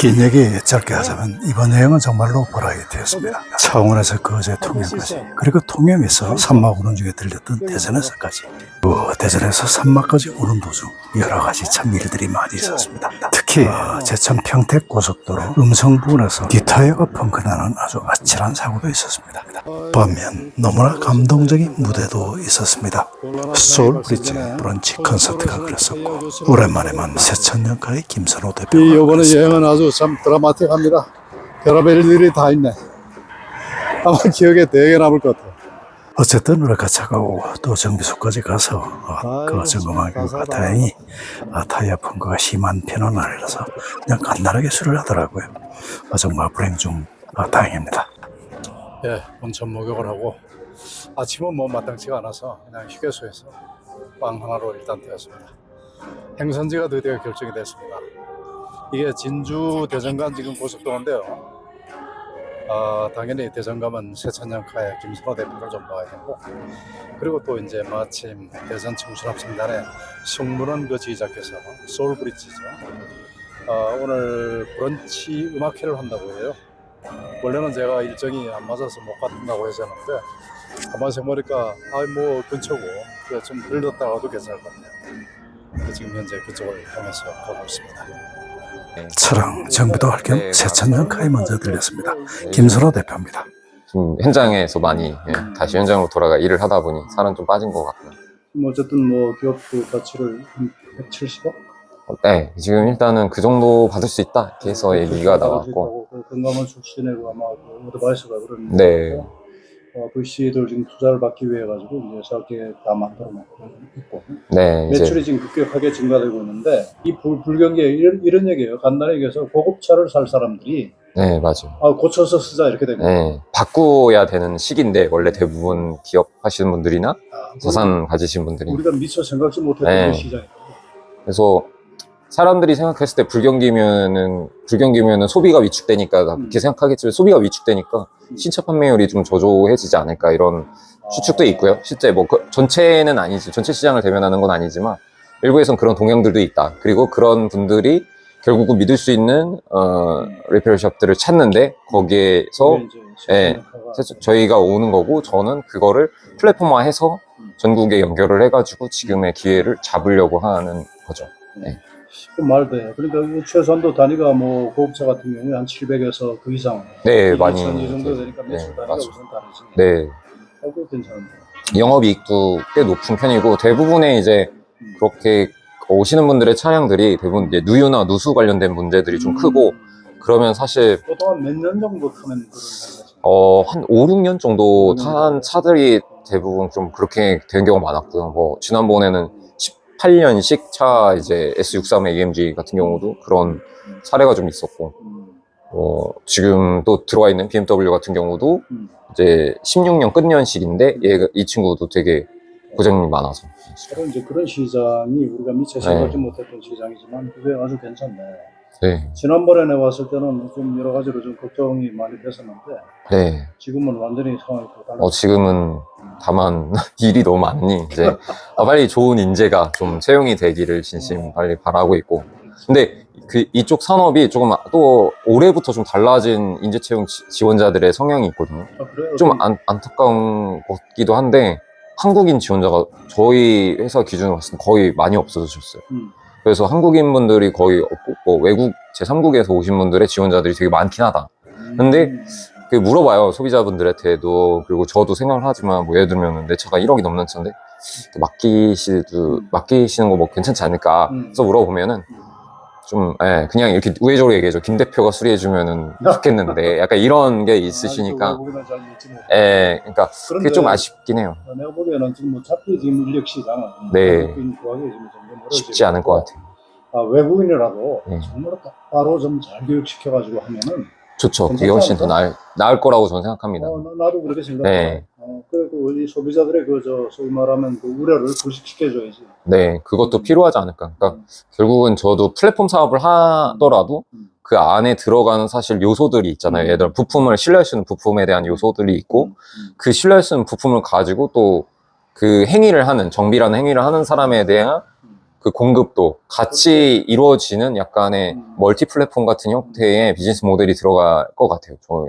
긴 얘기 짧게 하자면 이번 여행은 정말로 버라이어티였습니다. 창원에서 거제 통영까지, 그리고 통영에서 산막 오는 중에 들렸던 대전에서까지, 대전에서 산막까지 오는 도중 여러 가지 참 일들이 많이 있었습니다. 특히 제천 평택 고속도로 음성 부근에서 뒷타이어가 펑크나는 아주 아찔한 사고도 있었습니다. 반면 너무나 감동적인 무대도 있었습니다. 소울 브릿지 브런치 콘서트가 그랬었고, 오랜만에만 새천년가의 김선호 대표가 이번에 여행은 아주 참 드라마틱합니다. 별의별 일들이 다 있네. 아마 기억에 되게 남을 것 같아요. 어쨌든 우라카차가 오고 또 정비소까지 가서 그 점검한 결과 다행히 타이어 펑크가 심한 편은 아니라서 그냥 간단하게 수리를 하더라고요. 정말 불행 중 다행입니다. 예, 온천 목욕을 하고 아침은 뭐 마땅치가 않아서 그냥 휴게소에서 빵 하나로 일단 되었습니다. 행선지가 드디어 결정이 됐습니다. 이게 진주 대전 간 지금 고속도로인데요. 당연히 대전 가면 새천년가의 김선호 대표를 좀 봐야 되고, 그리고 또 이제 마침 대전 청춘합창단의 승무원 그 지휘자께서 소울 브릿지죠. 오늘 브런치 음악회를 한다고 해요. 원래는 제가 일정이 안 맞아서 못 간다고 했었는데, 가만히 생각해보니까 뭐 근처고 좀 들렀다 가도 괜찮을 것 같네요. 지금 현재 그쪽을 향해서 가고 있습니다. 차량 정비도 할 겸 새천년가에 먼저 들렸습니다. 김선호 대표입니다. 좀 현장에서 많이 다시 현장으로 돌아가 일을 하다 보니 살은 좀 빠진 것 같고요. 어쨌든 뭐 기업도 가치를 170억? 네, 지금 일단은 그 정도 받을 수 있다 이렇게 해서 얘기가 나왔고, 건강한 출신이고 아마 어드바이스가 그런 네, VC들 지금 투자를 받기 위해 가지고 이제 저렇게 다 만들어 놓고 있고, 네, 매출이 이제 지금 급격하게 증가되고 있는데, 이 불경기에 이런 얘기예요. 간단히 얘기해서 고급차를 살 사람들이 네, 맞아요. 고쳐서 쓰자 이렇게 됩니다. 네, 바꾸어야 되는 시기인데 원래 대부분 기업 하시는 분들이나 자산 가지신 분들이, 우리가 미처 생각지 못했던 네. 그 시장이에요. 그래서 사람들이 생각했을 때 불경기면은 소비가 위축되니까 그렇게 생각하겠지만, 소비가 위축되니까 신차 판매율이 좀 저조해지지 않을까 이런 추측도 있고요. 실제 뭐 전체는 아니지, 전체 시장을 대변하는 건 아니지만 일부에선 그런 동향들도 있다. 그리고 그런 분들이 결국은 믿을 수 있는 리페어샵들을 찾는데, 거기에서 저희가 오는 거고, 저는 그거를 플랫폼화해서 전국에 연결을 해가지고 지금의 기회를 잡으려고 하는 거죠. 네. 그 말도 해. 그러니까 최소한도 단위가 뭐 고급차 같은 경우에 한 700에서 그 이상. 네, 많이. 이 정도 되니까 매출 단위가 맞아요. 우선 다르지. 네. 그거 괜찮은데. 영업이익도 꽤 높은 편이고, 대부분의 이제 그렇게 오시는 분들의 차량들이 대부분 이제 누유나 누수 관련된 문제들이 좀 크고, 그러면 사실 보통 한 몇 년 정도 타면 그런 거지? 한 5, 6년 정도 탄 차들이 대부분 좀 그렇게 된 경우가 많았고요. 뭐 지난번에는 18년식 차 이제 S63 AMG 같은 경우도 그런 사례가 좀 있었고, 지금 또 들어와 있는 BMW 같은 경우도 이제 16년 끝년식인데 이 친구도 되게 고장이 많아서. 바로 이제 그런 시장이 우리가 미처 생각지 못했던 시장이지만 그게 아주 괜찮네. 네. 지난번에 내가 왔을 때는 좀 여러 가지로 좀 걱정이 많이 됐었는데, 네. 지금은 완전히 상황이 또 달라졌어요. 지금은 다만 일이 너무 많니 이제 빨리 좋은 인재가 좀 채용이 되기를 진심 빨리 바라고 있고, 근데 이쪽 산업이 조금 또 올해부터 좀 달라진 인재 채용 지원자들의 성향이 있거든요. 그래요? 좀 안타까운 것기도 한데, 한국인 지원자가 저희 회사 기준으로 봤을 때 거의 많이 없어졌어요. 그래서 한국인 분들이 거의 없고, 뭐 외국 제3국에서 오신 분들의 지원자들이 되게 많긴 하다. 근데 물어봐요, 소비자분들한테도. 그리고 저도 생각을 하지만, 뭐 예를 들면 내 차가 1억이 넘는 차인데 맡기시는 거 뭐 괜찮지 않을까 해서 물어보면은 좀 그냥 이렇게 우회적으로 얘기해줘. 김 대표가 수리해주면은 좋겠는데, 약간 이런 게 있으시니까. 그러니까 그게 좀 아쉽긴 해요. 내가 보기에는 지금 어차피 지금 인력 시장은 쉽지 않을 것 같아요. 외국인이라도 정말 바로 좀 잘 교육시켜가지고 하면은 좋죠. 그게 훨씬 더 나을 거라고 저는 생각합니다. 나도 그렇게 생각해요. 그리고 이 소비자들의 소위 말하면 그 우려를 불식시켜줘야지. 네, 그것도 필요하지 않을까. 그러니까 결국은 저도 플랫폼 사업을 하더라도 그 안에 들어가는 사실 요소들이 있잖아요. 예를 들어 부품을 신뢰할 수 있는 부품에 대한 요소들이 있고, 그 신뢰할 수 있는 부품을 가지고 또 그 행위를 하는, 정비라는 행위를 하는 사람에 대한 그 공급도 같이 이루어지는 약간의 멀티 플랫폼 같은 형태의 비즈니스 모델이 들어갈 것 같아요. 저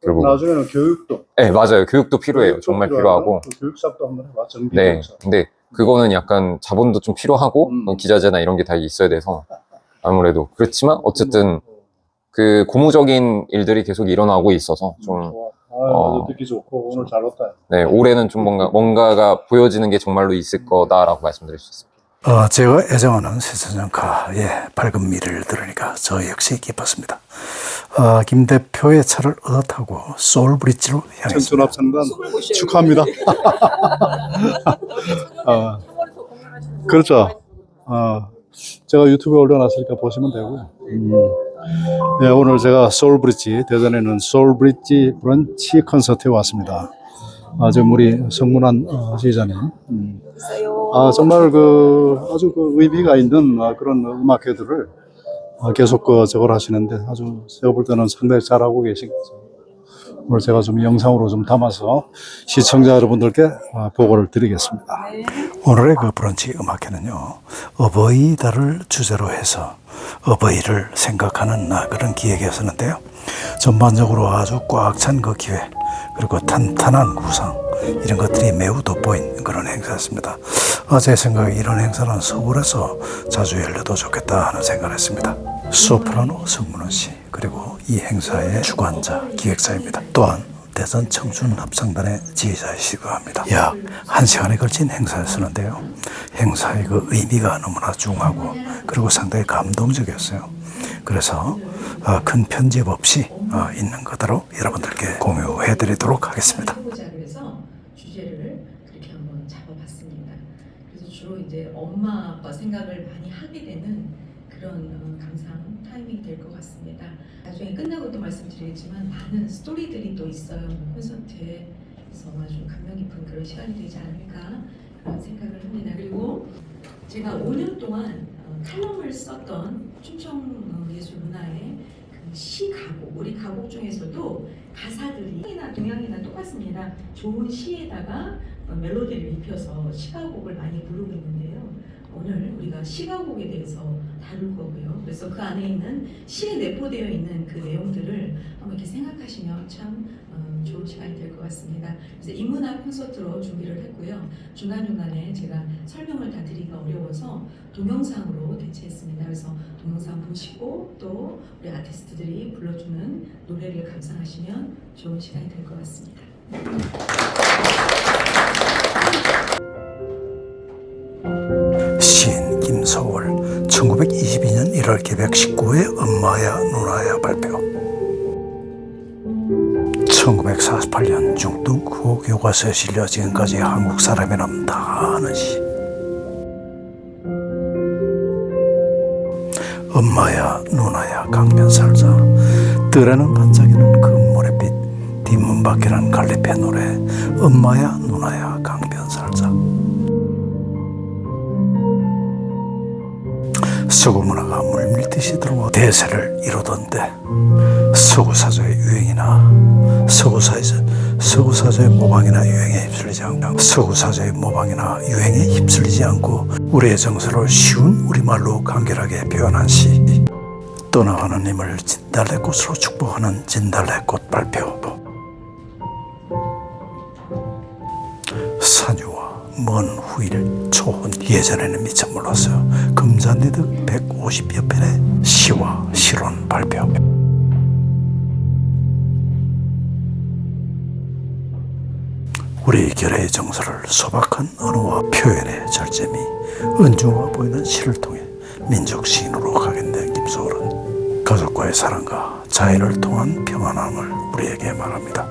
결국. 나중에는 교육도. 네, 맞아요. 교육도 필요해요. 정말 필요하고. 교육사업도 한번 해봐. 정비 네. 교육사. 근데 그거는 약간 자본도 좀 필요하고 기자재나 이런 게 다 있어야 돼서 아무래도 그렇지만 어쨌든 그 고무적인 일들이 계속 일어나고 있어서 좀 좋아. 아, 듣기 좋고 오늘 잘 왔다. 네, 올해는 좀 뭔가가 보여지는 게 정말로 있을 거다라고 말씀드릴 수 있습니다. 제가 애정하는 새천년가의 밝은 미래를 들으니까 저 역시 기뻤습니다. 김 대표의 차를 얻어 타고 소울브릿지로 향했습니다. 천천합창단 축하합니다. 그렇죠. 제가 유튜브에 올려놨으니까 보시면 되고요. 네, 오늘 제가 소울브릿지, 대전에는 소울브릿지 브런치 콘서트에 왔습니다. 지금 우리 성문환 지휘자님. 정말 아주 의미가 있는 그런 음악회들을 계속 저걸 하시는데 아주 제가 볼 때는 상당히 잘하고 계신 거죠. 오늘 제가 좀 영상으로 좀 담아서 시청자 여러분들께 보고를 드리겠습니다. 오늘의 그 브런치 음악회는요, 어버이달을 주제로 해서 어버이를 생각하는 그런 기획이었었는데요. 전반적으로 아주 꽉 찬 그 기획, 그리고 탄탄한 구상, 이런 것들이 매우 돋보인 그런 행사였습니다. 제 생각에 이런 행사는 서울에서 자주 열려도 좋겠다 하는 생각을 했습니다. 소프라노 성문원 씨, 그리고 이 행사의 주관자, 기획자입니다. 또한 대전 청춘 합창단의 지휘자이시기도 합니다. 약 1시간에 걸친 행사였었는데요. 행사의 그 의미가 너무나 중하고 그리고 상당히 감동적이었어요. 그래서 큰 편집 없이 있는 그대로 여러분들께 공유해드리도록 하겠습니다. 그래서 주제를 그렇게 한번 잡아봤습니다. 그래서 주로 이제 엄마 아빠 생각을 많이 하게 되는 그런 감상 타이밍이 될 것 같습니다. 나중에 끝나고 또 말씀드리겠지만 많은 스토리들이 또 있어요. 콘서트에. 그래서 아마 좀 감명 깊은 그런 시간이 되지 않을까 그런 생각을 합니다. 그리고 제가 5년 동안 칼럼을 썼던 충청 예술 문화의 시 가곡, 우리 가곡 중에서도 가사들이 동양이나 동양이나 똑같습니다. 좋은 시에다가 멜로디를 입혀서 시가곡을 많이 부르고 있는데요. 오늘 우리가 시가곡에 대해서 다룰 거고요. 그래서 그 안에 있는 시에 내포되어 있는 그 내용들을 한번 이렇게 생각하시면 참 좋은 시간이 될 것 같습니다. 그래서 인문학 콘서트로 준비를 했고요. 중간중간에 제가 설명을 다 드리기가 어려워서 동영상으로 대체했습니다. 그래서 동영상 보시고 또 우리 아티스트들이 불러주는 노래를 감상하시면 좋은 시간이 될 것 같습니다. 시인 김서월 1922년 1월 개백 19회 엄마야 누나야 발표. 1948년 중등 국어 교과서에 실려 지금까지 한국 사람이라면 다 아는 시. 엄마야 누나야 강변 살자, 뜰에는 반짝이는 금모래빛, 뒷문 밖이란 갈래패 노래. 엄마야 누나야 강변 살자. 서구 문화가 물밀듯이 들어와 대세를 이루던데 서구사조의 유행이나 서구사조의 모방이나 유행에 휩쓸리지 않고 우리의 정서를 쉬운 우리말로 간결하게 표현한 시. 떠나가는 님을 진달래꽃으로 축복하는 진달래꽃 발표. 산유와 먼 후일 초혼, 예전에는 미처 몰랐어요. 금잔디득 150여 편의 시와 실론 발표. 우리 결의 정서를 소박한 언어와 표현의 절제미, 은중화 보이는 시를 통해 민족 시인으로 각인된 김서울은 가족과의 사랑과 자연을 통한 평안함을 우리에게 말합니다.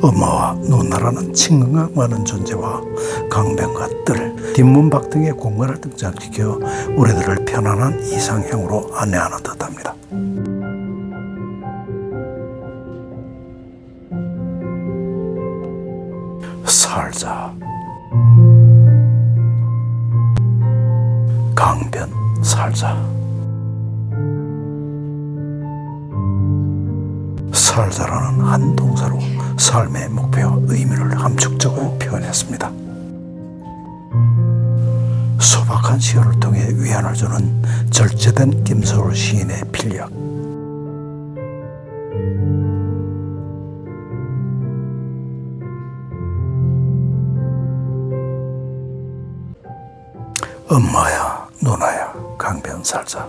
엄마와 누나라는 친근감 많은 존재와 강변과 뜰, 뒷문밖 등의 공간을 등장시켜 우리들을 편안한 이상형으로 안내하는 듯합니다. 살자. 강변 살자. 살자라는 한 동사로 삶의 목표와 의미를 함축적으로 표현했습니다. 고독한 시혈을 통해 위안을 주는 절제된 김소월 시인의 필력. 엄마야 누나야 강변 살자.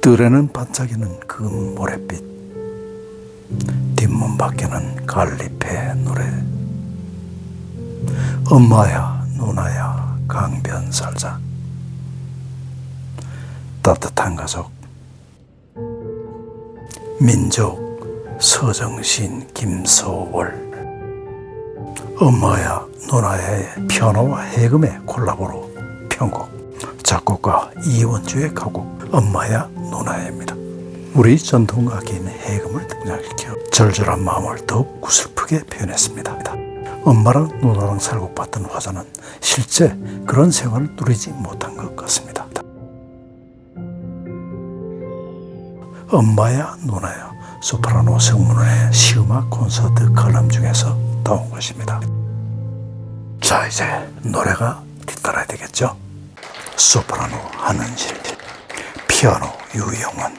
뜰에는 반짝이는 금 모래빛, 뒷문 밖에는 갈잎의 노래. 엄마야 누나야 강변 살자. 따뜻한 가족, 민족 서정신 김소월. 엄마야 누나야의 피아노와 해금의 콜라보로 편곡, 작곡가 이원주의 가곡 엄마야 누나야입니다. 우리 전통악기인 해금을 등장시켜 절절한 마음을 더욱 구슬프게 표현했습니다. 엄마랑 누나랑 살고 봤던 화자는 실제 그런 생활을 누리지 못한 것 같습니다. 엄마야 누나야, 소프라노 성문의 시음악 콘서트 칼럼 중에서 나온 것입니다. 자, 이제 노래가 뒤따라야 되겠죠. 소프라노 한은실, 피아노 유영은,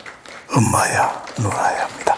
엄마야 누나야입니다.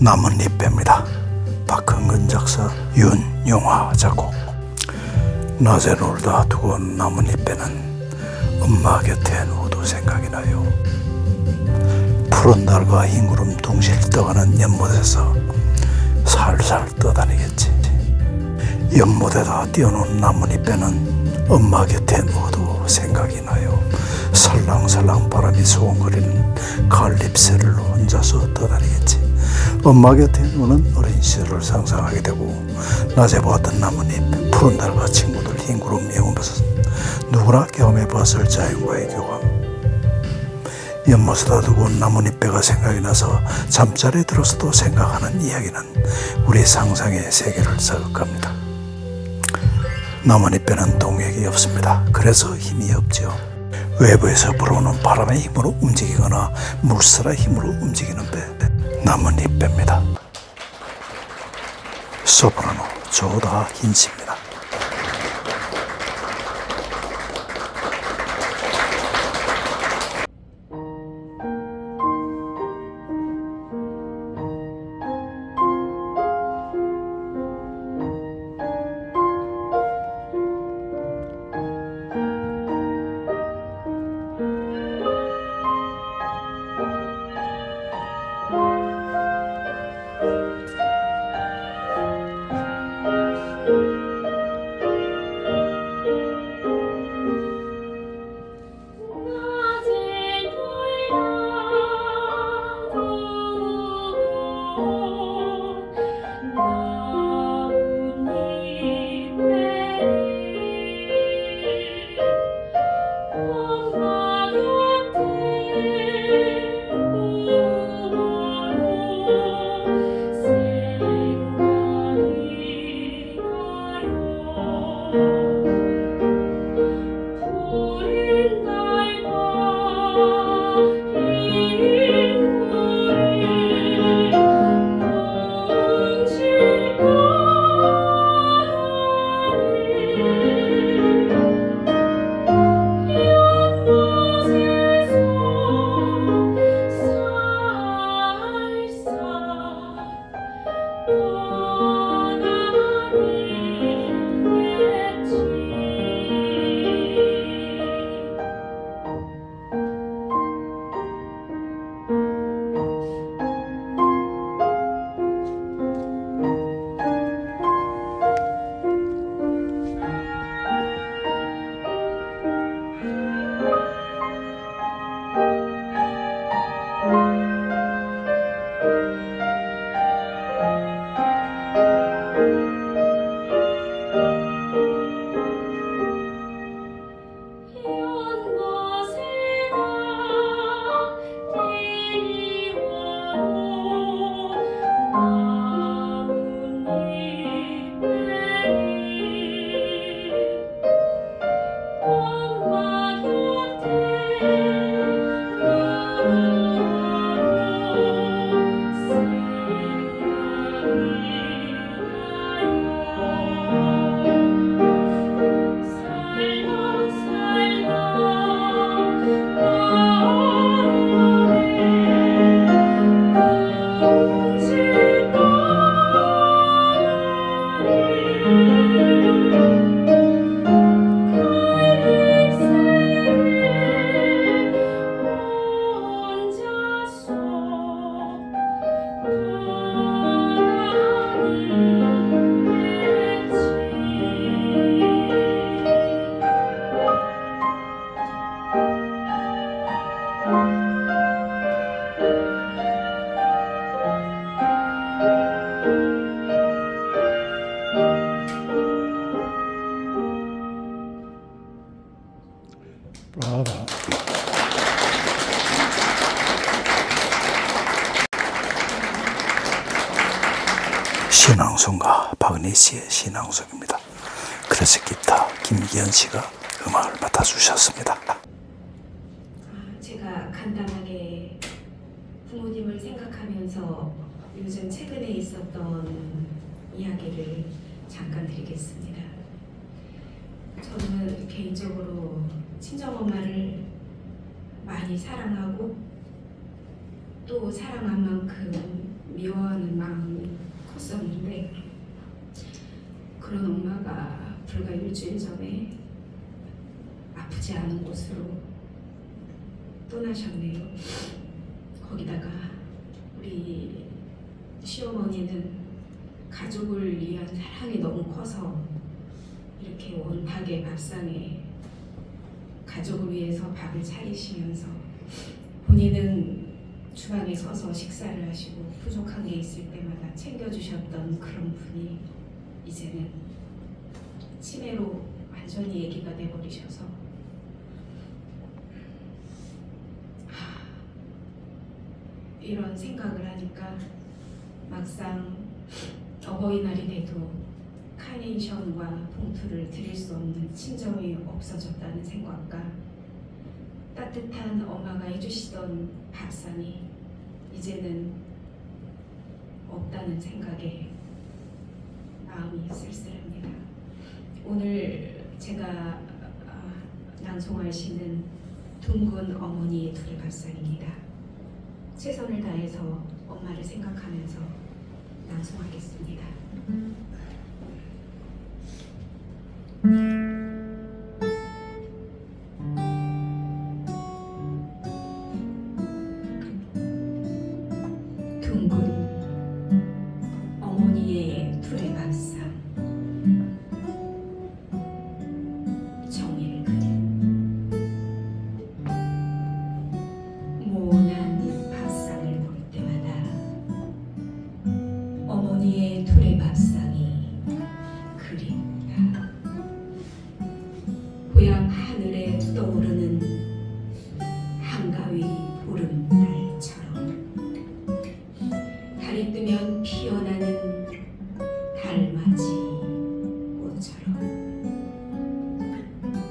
나뭇잎배입니다. 박흥근 작사, 윤용화 작곡. 낮에 놀다 두고 온 나뭇잎배는 엄마 곁에 누워도 생각이 나요. 푸른 달과 흰 구름 둥실 떠가는 연못에서 살살 떠다니겠지. 연못에다 띄워놓은 나뭇잎배는 엄마 곁에 누워도 생각이 나요. 살랑살랑 바람이 소원거리는 가을 잎새를 혼자서 떠다니겠지. 엄마 곁에 노는 어린 시절을 상상하게 되고 낮에 보았던 나뭇잎, 푸른 달과 친구들, 흰 구름, 예쁜 버섯, 누구나 경험해봤을 자연과의 교감. 연못에다 두고 나뭇잎배가 생각이 나서 잠자리에 들어서도 생각하는 이야기는 우리 상상의 세계를 자극합니다. 나뭇잎배는 동력이 없습니다. 그래서 힘이 없죠. 외부에서 불어오는 바람의 힘으로 움직이거나 물살의 힘으로 움직이는 배, 나뭇잎배입니다. 소프라노 조다 힌치입니다. 브라보. 신앙송가 박은희 씨의 신앙송입니다. 클래식 기타 김기현 씨가 음악을 맡아주셨습니다. 제가 간단하게 부모님을 생각하면서 요즘 최근에 있었던 이야기를 잠깐 드리겠습니다. 저는 개인적으로 친정엄마를 많이 사랑하고 또 사랑한 만큼 미워하는 마음이 컸었는데 그런 엄마가 불과 일주일 전에 아프지 않은 곳으로 떠나셨네요. 거기다가 우리 시어머니는 가족을 위한 사랑이 너무 커서 이렇게 원탁의 밥상에 가족을 위해서 밥을 차리시면서 본인은 주방에 서서 식사를 하시고 부족한 게 있을 때마다 챙겨주셨던 그런 분이 이제는 치매로 완전히 얘기가 돼버리셔서 이런 생각을 하니까 막상 어버이날이 돼도 카네이션과 봉투를 드릴 수 없는 친정이 없어졌다는 생각과 따뜻한 엄마가 해주시던 밥상이 이제는 없다는 생각에 마음이 쓸쓸합니다. 오늘 제가 낭송할 시는 둥근 어머니의 둘의 밥상입니다. 최선을 다해서 엄마를 생각하면서 낭송하겠습니다. 둥근 어머니의 둘의 밥상 정일근 모난 밥상을 볼 때마다 어머니의 둘의 밥상이 그립다. 고향 하늘에 떠오르는 한가위 보름달처럼 달이 뜨면 피어나는 달맞이 꽃처럼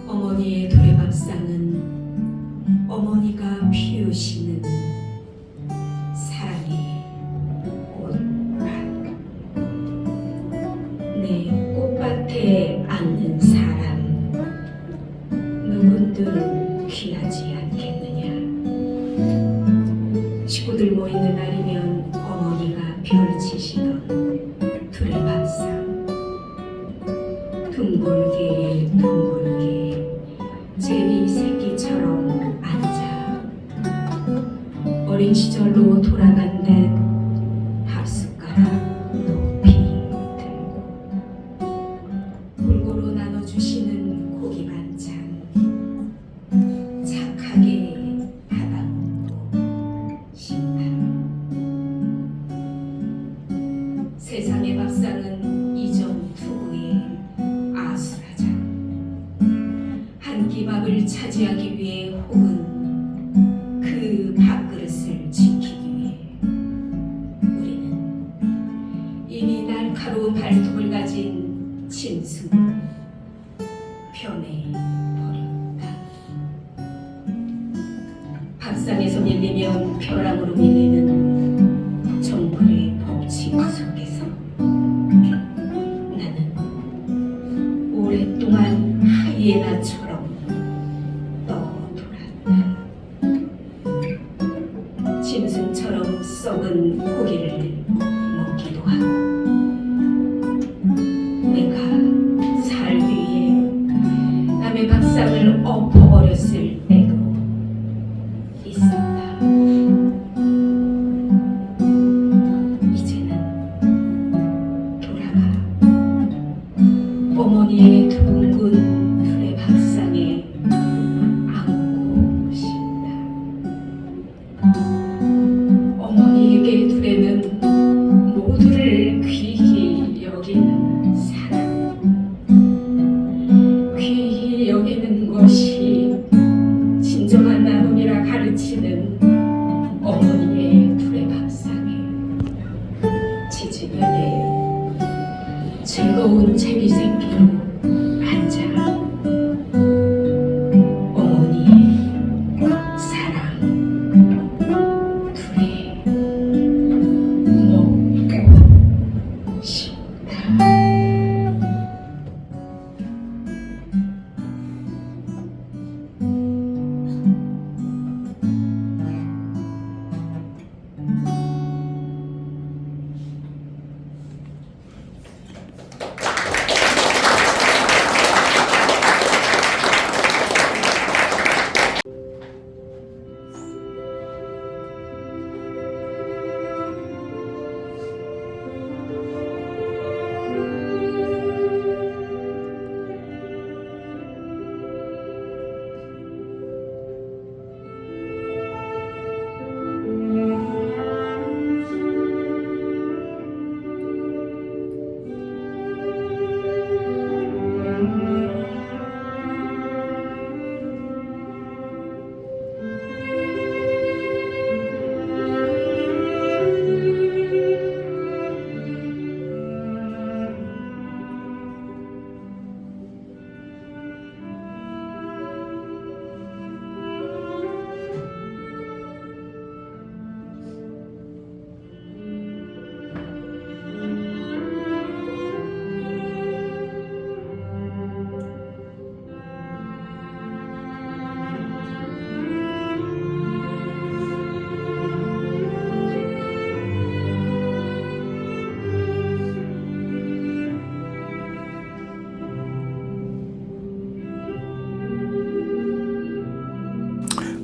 어머니의 둘의 밥상은 어머니가 피우시는 사랑의 꽃밭. 내 꽃밭에 앉는 사람 누군들 귀하지 않겠느냐. 식구들 모이는 날이면 어머니가 펼치시던 둘의 밥상 둥글게 둥글게 제비 새끼처럼 앉아 어린 시절로 돌아간 듯 밥숟가락 높이 들고 골고루 나눠주시는 고기 반찬 착하게 받아먹고 싶다. 세상의 밥상은 이정투구의 아수라장. 한 끼 밥을 차지하기 위해 혹은 그 밥그릇을 지키기 위해 우리는 이미 날카로운 발톱을 가진 짐승을 편해버렸다. 밥상에서 밀리면 벼랑으로 밀리는 정글의 법칙 속에서 나는 오랫동안 하이에나처럼 떠돌았다. 짐승처럼 썩은 고기를 먹기도 하고 내가 살기 위해 남의 밥상을 엎어버렸을 때도 있었다. 이제는 돌아가 어머니의 둥근 둘의 밥상에 앉고 싶다. 어머니에게 둘에는 모두를 귀히 여기는 사랑, 귀히 여기는 것이 진정한 나눔이라 가르치는 어머니의 둘의 밥상에 지지면에 즐거운 제비 새끼로 앉아 어머니의 사랑 둘에 먹고 싶다.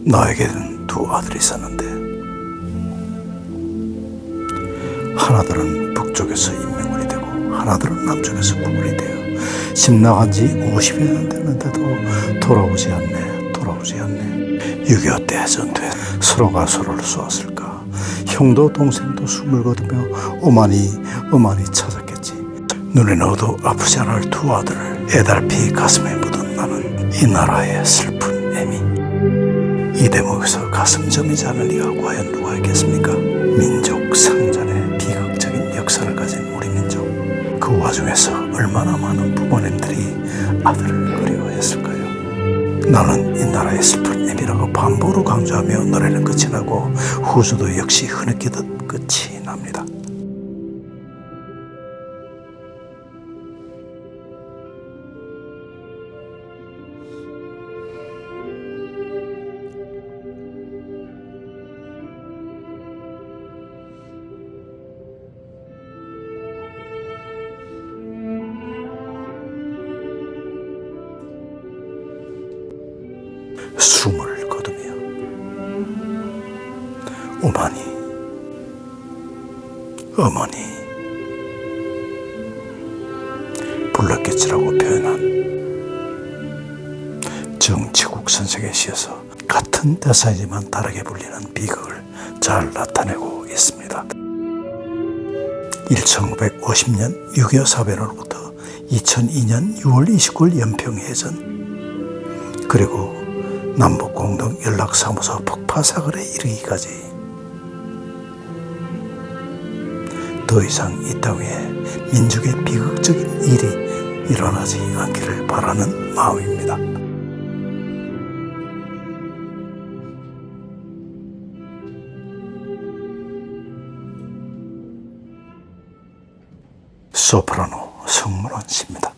나에게는 두 아들이 있었는데 하나들은 북쪽에서 임명군이 되고 하나들은 남쪽에서 국군이 되어 집 나간 지 50여 년 됐는데도 돌아오지 않네. 6.25 대전투에 서로가 서로를 쏘았을까. 형도 동생도 숨을 거두며 어머니 찾았겠지. 눈에 넣어도 아프지 않을 두 아들을 애달피 가슴에 묻은 나는 이 나라의 슬픈 애미. 이 대목에서 가슴 저미지 않을 리가 과연 누가 있겠습니까? 민족 상전의 비극적인 역사를 가진 우리 민족. 그 와중에서 얼마나 많은 부모님들이 아들을 그리워했을까요? 나는 이 나라의 슬픈 애미라고 반복으로 강조하며 노래는 끝이 나고 후주도 역시 흐느끼듯 끝이 납니다. 숨을 거두며 어머니 불렀겠지라고 표현한 정치국 선생의 시에서 같은 대사이지만 다르게 불리는 비극을 잘 나타내고 있습니다. 1950년 6.25 사변으로부터 2002년 6월 29일 연평해전, 그리고 남북공동연락사무소 폭파 사건에 이르기까지 더 이상 이 땅에 민족의 비극적인 일이 일어나지 않기를 바라는 마음입니다. 소프라노 성문원 씨입니다.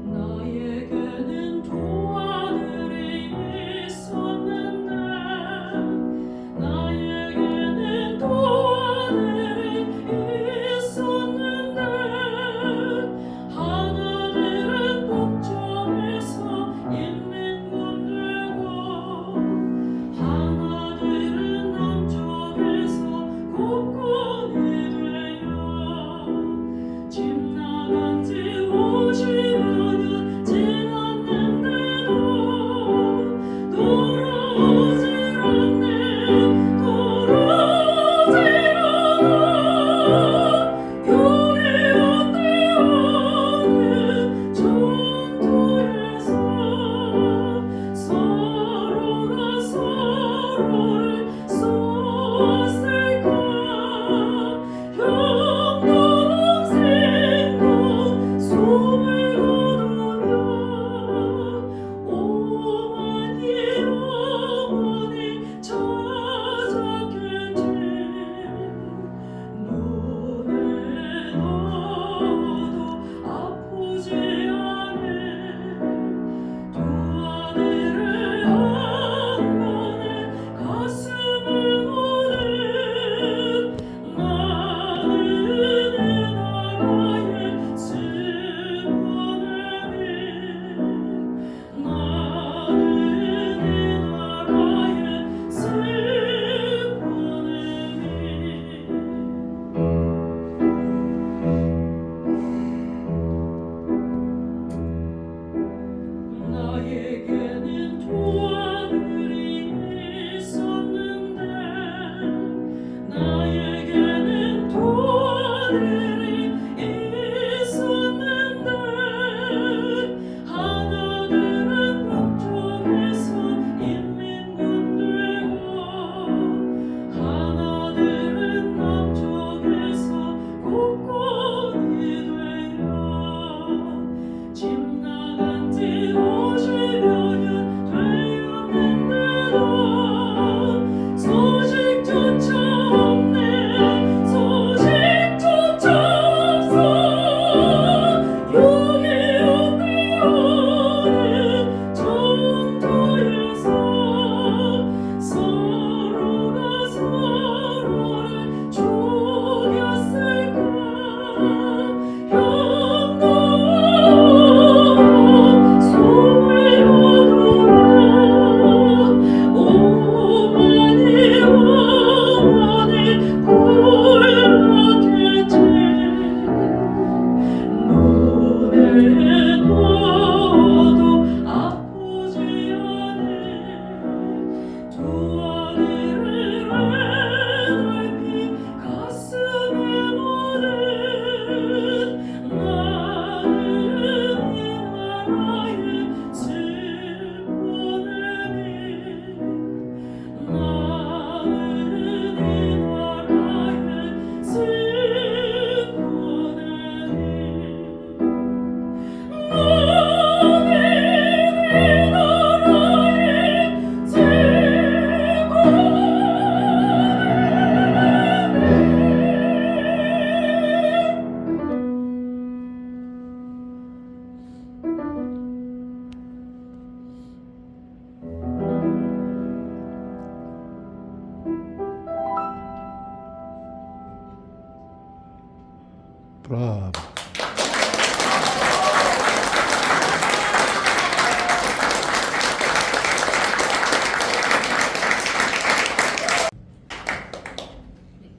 나에게는 브라보.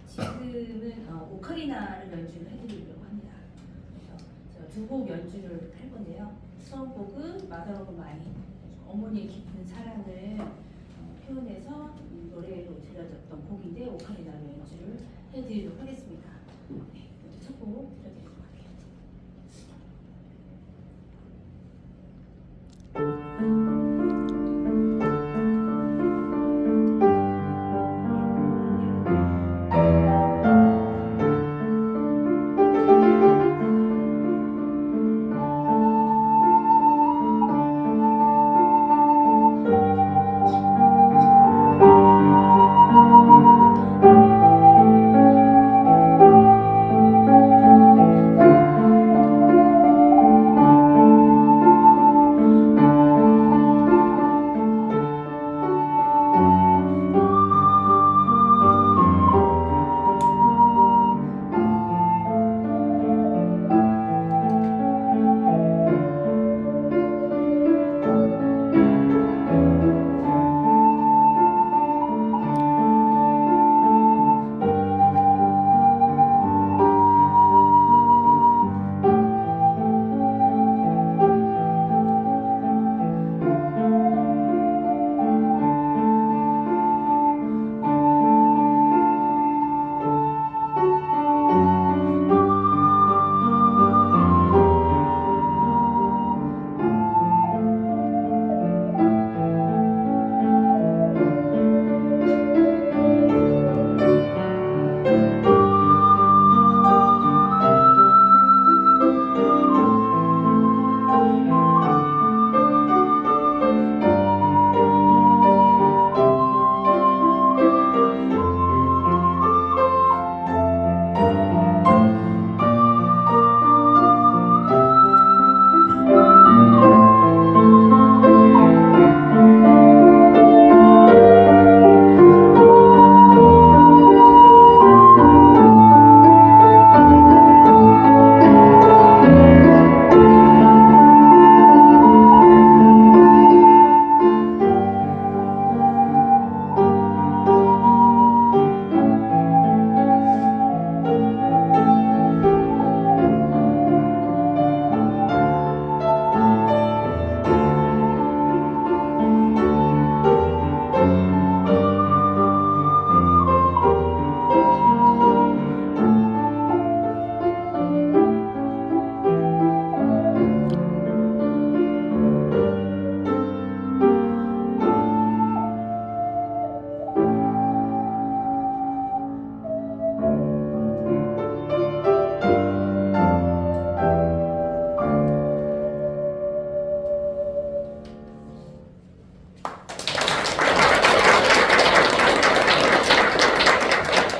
지금은 오카리나를 연주를 해드리려고 합니다. 그래서 제가 두 곡 연주를 할 건데요. 처음 곡은 마더러브 마이, 어머니의 깊은 사랑을 표현해서 노래로 들려졌던 곡인데 오카리나로 연주를 해드리도록 하겠습니다. 네, 먼저 첫 곡 들려드리도록 할게요.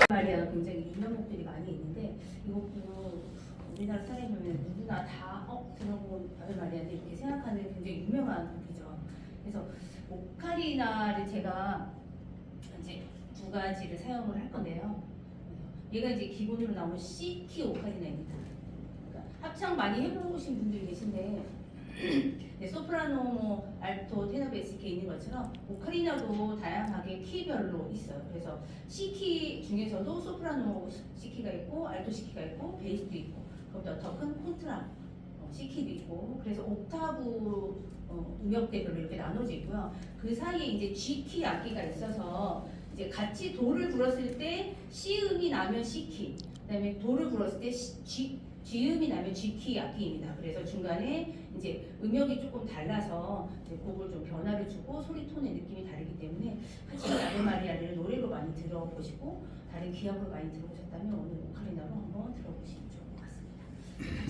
마리아가 굉장히 유명 곡들이 많이 있는데 이 곡도 우리나라 사람이 보면 누구나 다 들어본 아베 마리아인데 이렇게 생각하는 굉장히 유명한 곡이죠. 그래서 오카리나를 제가 이제 두 가지를 사용을 할 건데요. 얘가 이제 기본으로 나오는 C키 오카리나입니다. 그러니까 합창 많이 해보신 분들이 계신데 네, 소프라노, 뭐, 알토, 테너, 베이스 이렇게 있는 것처럼 오카리나도 다양하게 키별로 있어요. 그래서 C키 중에서도 소프라노 C키가 있고 알토 C키가 있고 베이스도 있고 그것보다 더 큰 콘트라 C키도 있고 그래서 옥타브 음역대별로 이렇게 나눠져 있고요. 그 사이에 이제 G키 악기가 있어서 이제 같이 도를 불었을 때 C음이 나면 C키, 그다음에 도를 불었을 때 G음이 나면 G키 악기입니다. 그래서 중간에 이제 음역이 조금 달라서 이제 곡을 좀 변화를 주고 소리 톤의 느낌이 다르기 때문에 같이 아베 마리아를 노래로 많이 들어보시고 다른 기억을 많이 들어보셨다면 오늘 오카리나로 한번 들어보시면 좋을 것 같습니다.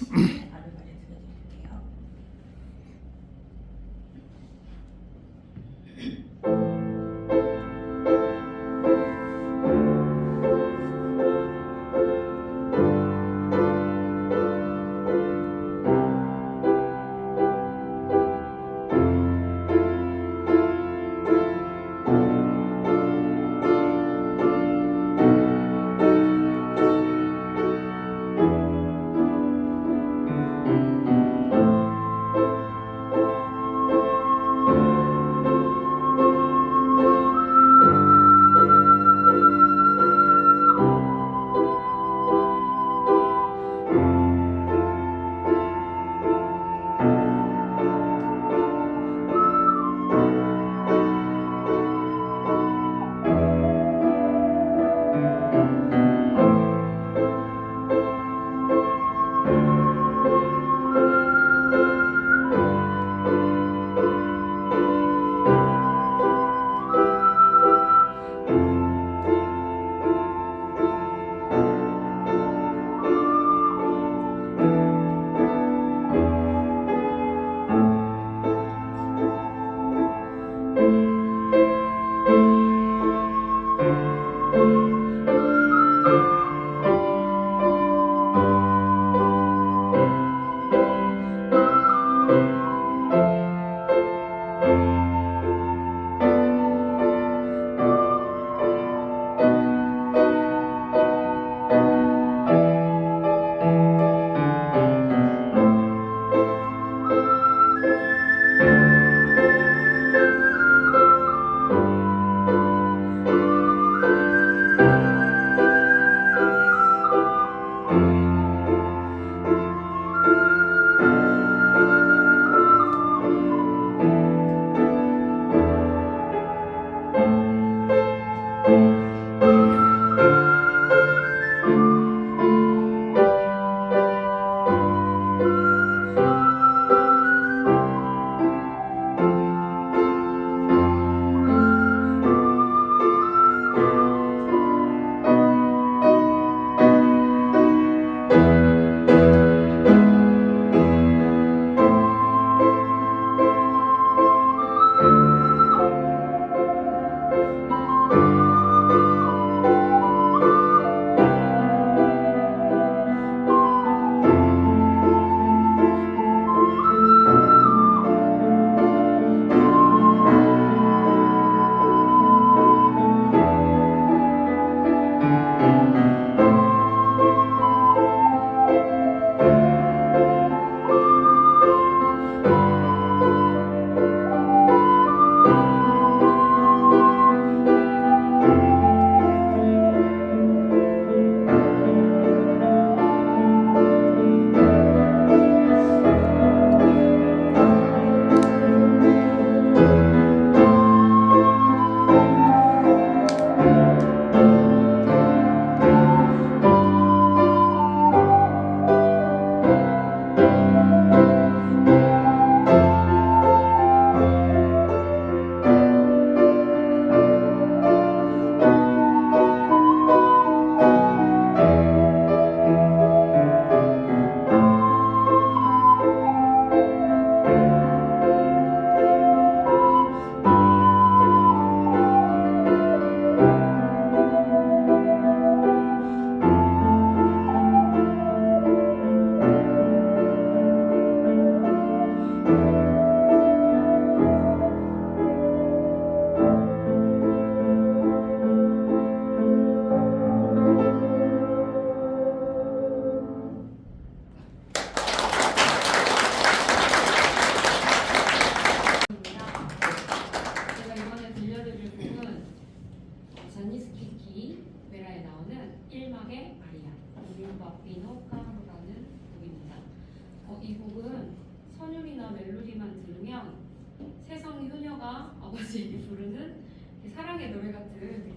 같이 아베 마리아 들려드릴게요.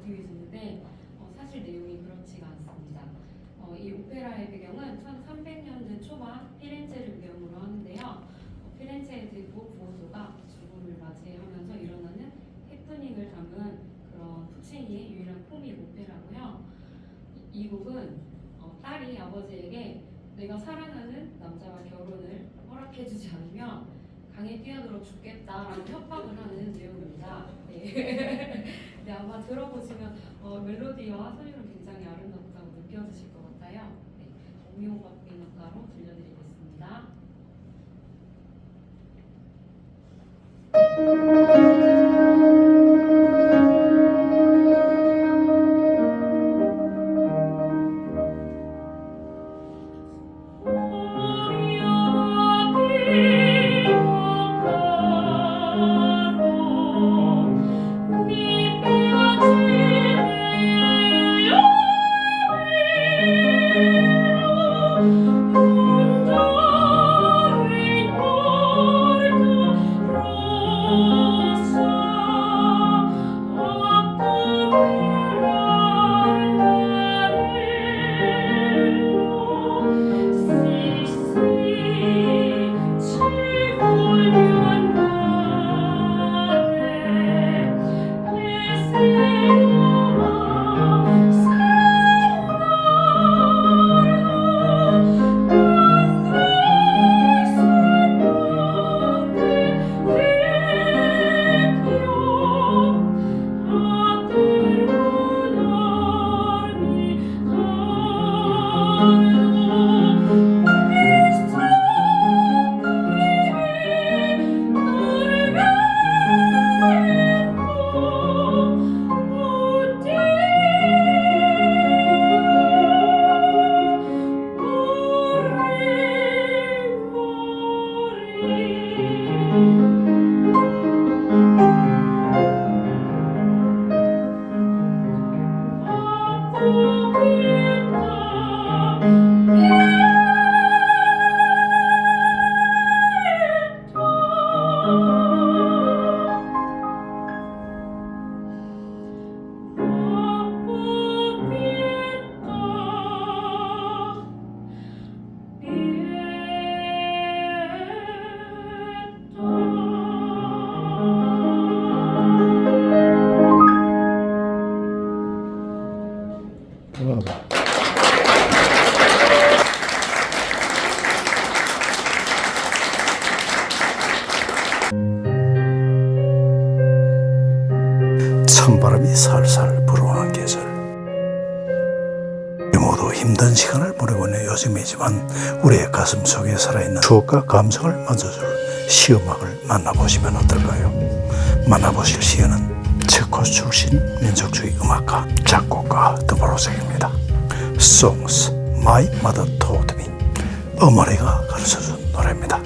비트위즈인데 사실 내용이 그렇지가 않습니다. 이 오페라의 배경은 1300년대 초반 피렌체를 배경으로 하는데요. 피렌체의 대부 보호소가 죽음을 맞이하면서 일어나는 해프닝을 담은 그런 푸치니의 유일한 코믹 오페라고요. 이 곡은 딸이 아버지에게 내가 사랑하는 남자와 결혼을 허락해주지 않으면 강에 뛰어들어 죽겠다라는 협박을 하는 내용입니다. 네. 네, 아마 들어보시면 멜로디와 소리는 굉장히 아름답다고 느껴지실 것 같아요. 네, 오미오박 비노가로 들려드리겠습니다. 찬바람이 살살 불어오는 계절. 모두 힘든 시간을 보내고 있는 요즘이지만 우리의 가슴 속에 살아있는 추억과 감성을 만져줄 시음악을 만나보시면 어떨까요? 만나보실 시인은 체코 출신 민족주의 음악가, 작곡가 드보로색입니다. Songs My Mother Taught Me, 어머니가 가르쳐준 노래입니다.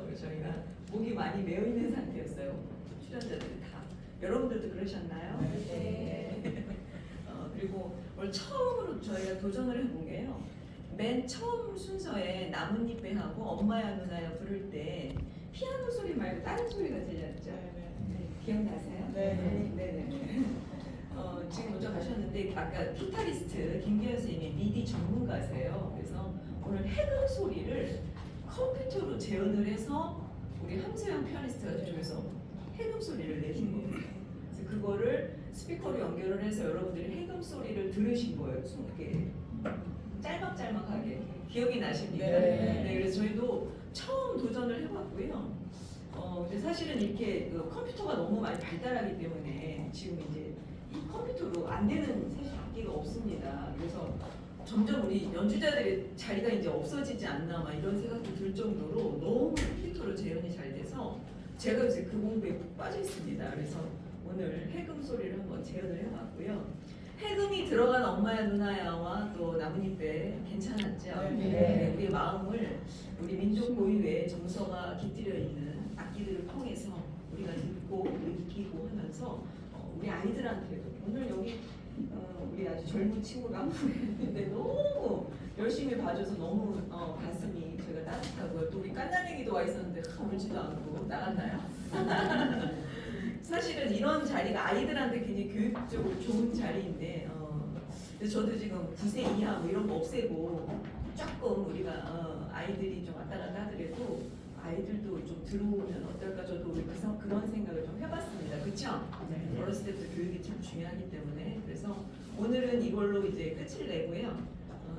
그래서 저희가 목이 많이 메어 있는 상태였어요. 출연자들이 다. 여러분들도 그러셨나요? 네. 그리고 오늘 처음으로 저희가 도전을 해본 게요. 맨 처음 순서에 나뭇잎배하고 엄마야 누나야 부를 때 피아노 소리 말고 다른 소리가 들렸죠? 네. 기억나세요? 네. 지금 먼저 가셨는데 아까 기타리스트 김기현 선생님이 미디 전문가세요. 그래서 오늘 해금 소리를 컴퓨터로 재현을 해서 우리 함수영 피아니스트가 저쪽에서 해금 소리를 내신 겁니다. 그래서 그거를 스피커로 연결을 해서 여러분들이 해금 소리를 들으신 거예요. 이렇게 짤막짤막하게 기억이 나십니까? 네. 그래서 저희도 처음 도전을 해봤고요. 근데 사실은 이렇게 그 컴퓨터가 너무 많이 발달하기 때문에 지금 이제 이 컴퓨터로 안 되는 사실 악기가 없습니다. 그래서 점점 우리 연주자들의 자리가 이제 없어지지 않나 막 이런 생각도 들 정도로 너무 컴퓨터로 재현이 잘 돼서 제가 요새 그 공부에 푹 빠져 있습니다. 그래서 오늘 해금 소리를 한번 재현을 해봤고요. 해금이 들어간 엄마야 누나야와 또 나뭇잎배 괜찮았죠? 네. 우리 마음을 우리 민족 고유의 정서가 깃들여 있는 악기들을 통해서 우리가 듣고 느끼고 하면서 우리 아이들한테도 오늘 여기 우리 아주 젊은 친구가 한 분 있는데 너무 열심히 봐줘서 너무 가슴이 제가 따뜻하고요. 또 우리 깐나내기도 와 있었는데 울지도 않고 나갔나요? 사실은 이런 자리가 아이들한테 굉장히 교육적으로 좋은 자리인데 그래서 저도 지금 9세 이하 뭐 이런 거 없애고 조금 우리가 아이들이 좀 왔다 갔다 하더라도 아이들도 좀 들어오면 어떨까 저도 우리 그런 생각을 좀 해봤습니다. 그렇죠? 네. 어렸을 때부터 교육이 참 중요하기 때문에 그래서 오늘은 이걸로 이제 끝을 내고요.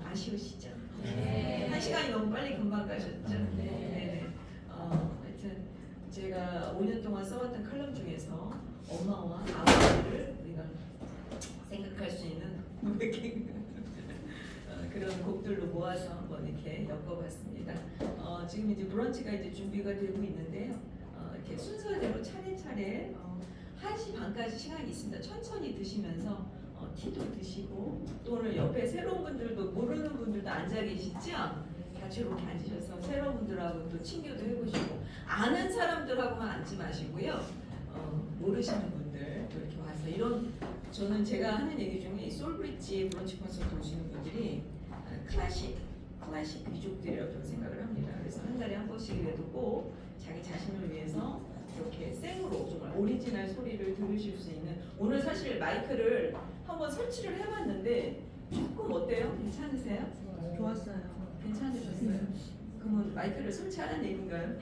아쉬우시죠? 네. 1시간이 너무 빨리 금방 가셨죠? 네. 하여튼 제가 5년 동안 써왔던 칼럼 중에서 엄마와 아버지를 우리가 생각할 수 있는 그런 곡들로 모아서 한번 이렇게 엮어봤습니다. 지금 이제 브런치가 이제 준비가 되고 있는데요. 이렇게 순서대로 차례차례 1시 반까지 시간이 있습니다. 천천히 드시면서 티도 드시고 또 오늘 옆에 새로운 분들도 모르는 분들도 앉아 계시죠? 같이 이렇게 앉으셔서 새로운 분들하고 또 친교도 해보시고 아는 사람들하고만 앉지 마시고요. 모르시는 분들 또 이렇게 와서 이런 저는 제가 하는 얘기 중에 솔브리지 브런치 콘서트 오시는 분들이 클래식 귀족들이라고 저는 생각을 합니다. 그래서 한 달에 한 번씩이라도 꼭 자기 자신을 위해서 이렇게 생으로 정말 오리지널 소리를 들으실 수 있는 오늘 사실 마이크를 한번 설치를 해봤는데 조금 어때요? 괜찮으세요? 좋았어요. 괜찮으셨어요? 그러면 마이크를 설치하라는 얘기인가요?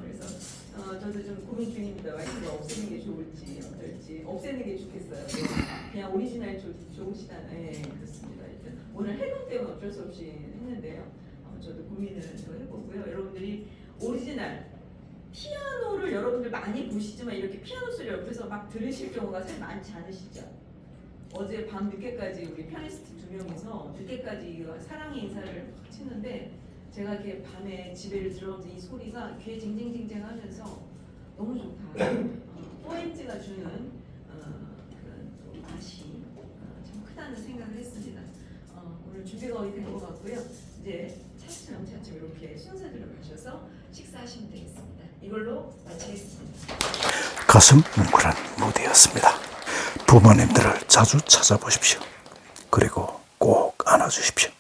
그래서 저도 좀 고민 중입니다. 마이크를 없애는 게 좋을지 어떨지 없애는 게 좋겠어요. 그냥 오리지널 좋으시다는 네, 그렇습니다. 일단 오늘 해금 때문에 어쩔 수 없이 했는데요. 저도 고민을 좀 해보고요. 여러분들이 오리지널 피아노를 여러분들 많이 보시지만 이렇게 피아노 소리 옆에서 막 들으실 경우가 사실 많지 않으시죠? 어제 밤 늦게까지 우리 피아니스트 2명이서 늦게까지 사랑의 인사를 치는데 제가 이렇게 밤에 집에 들어오면서 이 소리가 귀에 징징징징하면서 너무 좋다. 포엔즈가 주는 그런 또 맛이 참 크다는 생각을 했습니다. 오늘 준비가 거의 된 것 같고요. 이제 차츰차츰 이렇게 순서대로 가셔서 식사하시면 되겠습니다. 이걸로 마치겠습니다. 가슴 뭉클한 무대였습니다. 부모님들을 자주 찾아보십시오. 그리고 꼭 안아주십시오.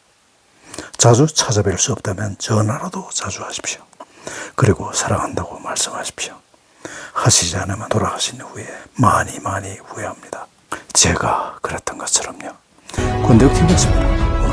자주 찾아뵐 수 없다면 전화라도 자주 하십시오. 그리고 사랑한다고 말씀하십시오. 하시지 않으면 돌아가신 후에 많이 후회합니다. 제가 그랬던 것처럼요. 권대욱 TV였습니다.